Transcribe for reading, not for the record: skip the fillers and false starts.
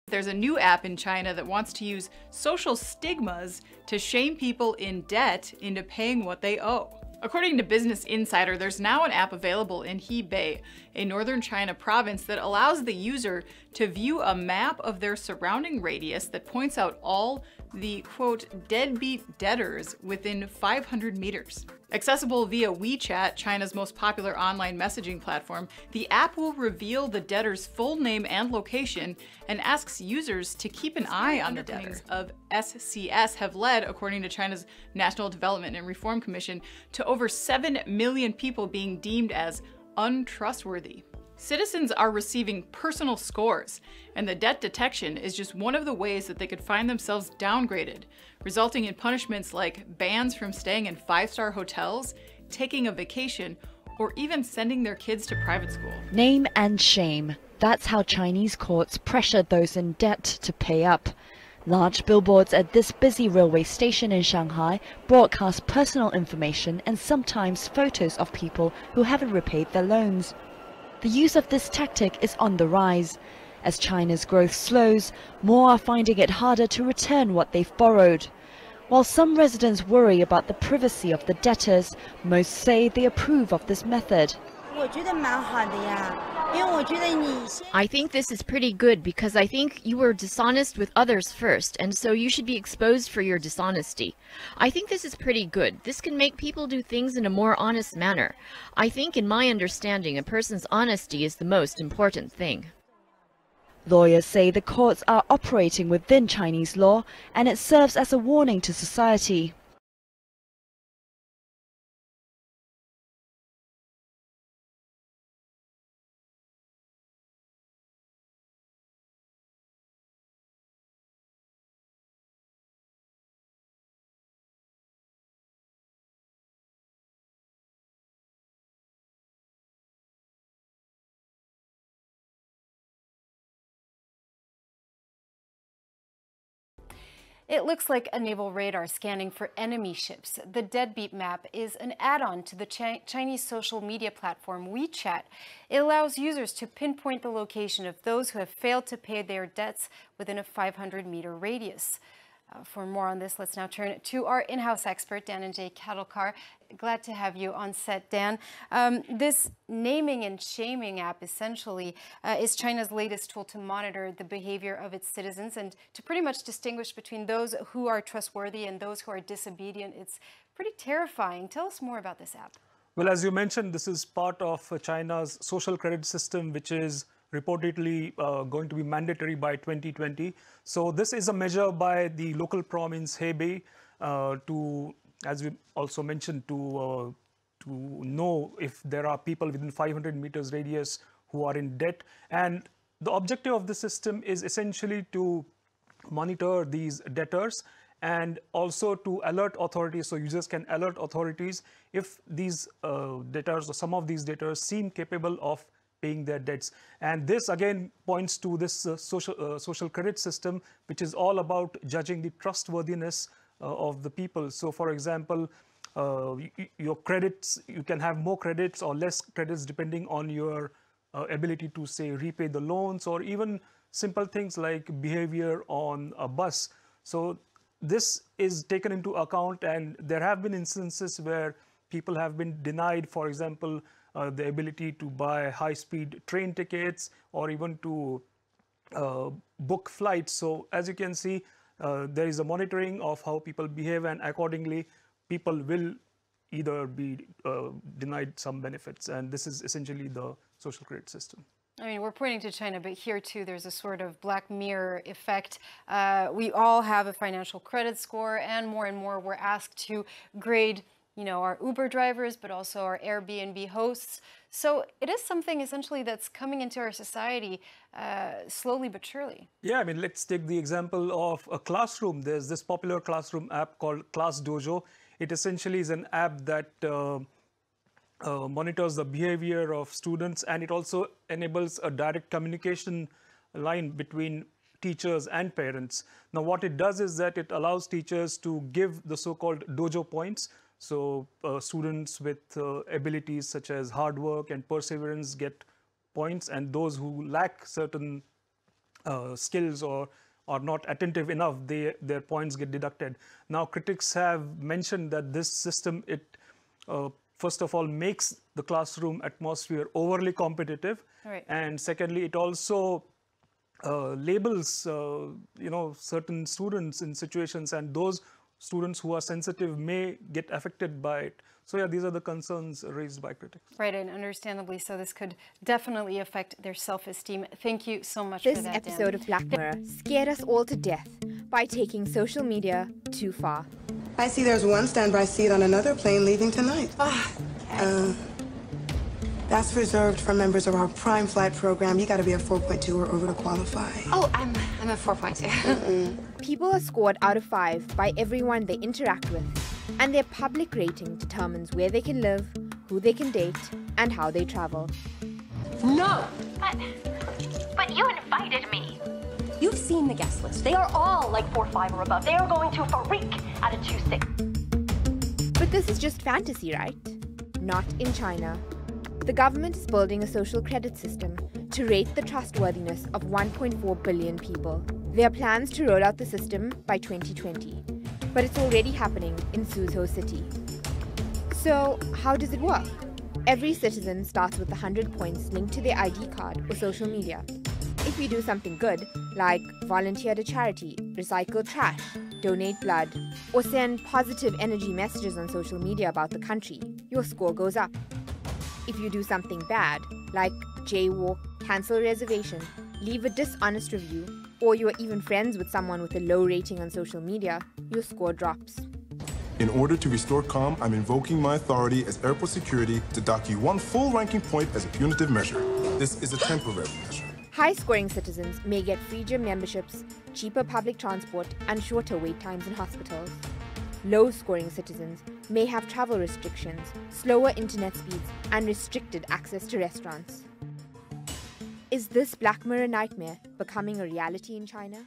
There's a new app in China that wants to use social stigmas to shame people in debt into paying what they owe. According to Business Insider, there's now an app available in Hebei, a northern China province, that allows the user to view a map of their surrounding radius that points out all the, quote, deadbeat debtors within 500 meters. Accessible via WeChat, China's most popular online messaging platform, the app will reveal the debtor's full name and location and asks users to keep an eye on the debtor. Of SCS have led, according to China's National Development and Reform Commission, to over 7 million people being deemed as untrustworthy. Citizens are receiving personal scores, and the debt detection is just one of the ways that they could find themselves downgraded, resulting in punishments like bans from staying in 5-star hotels, taking a vacation, or even sending their kids to private school. Name and shame. That's how Chinese courts pressure those in debt to pay up. Large billboards at this busy railway station in Shanghai broadcast personal information and sometimes photos of people who haven't repaid their loans. The use of this tactic is on the rise. As China's growth slows, more are finding it harder to return what they've borrowed. While some residents worry about the privacy of the debtors, most say they approve of this method. I think this is pretty good because I think you were dishonest with others first, and so you should be exposed for your dishonesty. I think this is pretty good. This can make people do things in a more honest manner. I think, in my understanding, a person's honesty is the most important thing. Lawyers say the courts are operating within Chinese law, and it serves as a warning to society. It looks like a naval radar scanning for enemy ships. The Deadbeat map is an add-on to the Chinese social media platform WeChat. It allows users to pinpoint the location of those who have failed to pay their debts within a 500-meter radius. For more on this, let's now turn to our in-house expert, Dan and Jay Kattulkar. Glad to have you on set, Dan. This naming and shaming app essentially is China's latest tool to monitor the behavior of its citizens and to pretty much distinguish between those who are trustworthy and those who are disobedient. It's pretty terrifying. Tell us more about this app. Well, as you mentioned, this is part of China's social credit system, which is reportedly going to be mandatory by 2020. So this is a measure by the local province Hebei to, as we also mentioned, to know if there are people within 500 meters radius who are in debt. And the objective of the system is essentially to monitor these debtors and also to alert authorities, so users can alert authorities if these debtors or some of these debtors seem capable of paying their debts. And this again points to this social credit system, which is all about judging the trustworthiness of the people. So for example, your credits, you can have more credits or less credits depending on your ability to, say, repay the loans, or even simple things like behavior on a bus. So this is taken into account, and there have been instances where people have been denied, for example, the ability to buy high-speed train tickets or even to book flights. So as you can see, there is a monitoring of how people behave, and accordingly, people will either be denied some benefits. And this is essentially the social credit system. I mean, we're pointing to China, but here too, there's a sort of Black Mirror effect. We all have a financial credit score, and more we're asked to grade, you know, our Uber drivers, but also our Airbnb hosts. So it is something essentially that's coming into our society slowly but surely. Yeah, I mean, let's take the example of a classroom. There's this popular classroom app called Class Dojo. It essentially is an app that monitors the behavior of students, and it also enables a direct communication line between teachers and parents. Now, what it does is that it allows teachers to give the so-called dojo points. So students with abilities such as hard work and perseverance get points, and those who lack certain skills or are not attentive enough, their points get deducted. Now, critics have mentioned that this system, first of all, makes the classroom atmosphere overly competitive, right. and secondly, it also labels certain students in situations, and those students who are sensitive may get affected by it. So yeah, these are the concerns raised by critics. Right, and understandably so, this could definitely affect their self-esteem. Thank you so much This for that, Dan. episode of Black Mirror scared us all to death by taking social media too far. I see there's one standby seat on another plane leaving tonight. That's reserved for members of our Prime Flight program. You gotta be a 4.2 or over to qualify. Oh, I'm a 4.2. People are scored out of 5 by everyone they interact with, and their public rating determines where they can live, who they can date, and how they travel. No! But you invited me. You've seen the guest list. They are all like 4.5 or above. They are going to freak at a 2.6. But this is just fantasy, right? Not in China. The government is building a social credit system to rate the trustworthiness of 1.4 billion people. There are plans to roll out the system by 2020, but it's already happening in Suzhou City. So, how does it work? Every citizen starts with 100 points linked to their ID card or social media. If you do something good, like volunteer at a charity, recycle trash, donate blood, or send positive energy messages on social media about the country, your score goes up. If you do something bad, like jaywalk, cancel a reservation, leave a dishonest review, or you are even friends with someone with a low rating on social media, your score drops. In order to restore calm, I'm invoking my authority as airport security to dock you 1 full ranking point as a punitive measure. This is a temporary measure. High-scoring citizens may get free gym memberships, cheaper public transport, and shorter wait times in hospitals. Low-scoring citizens may have travel restrictions, slower internet speeds, and restricted access to restaurants. Is this Black Mirror nightmare becoming a reality in China?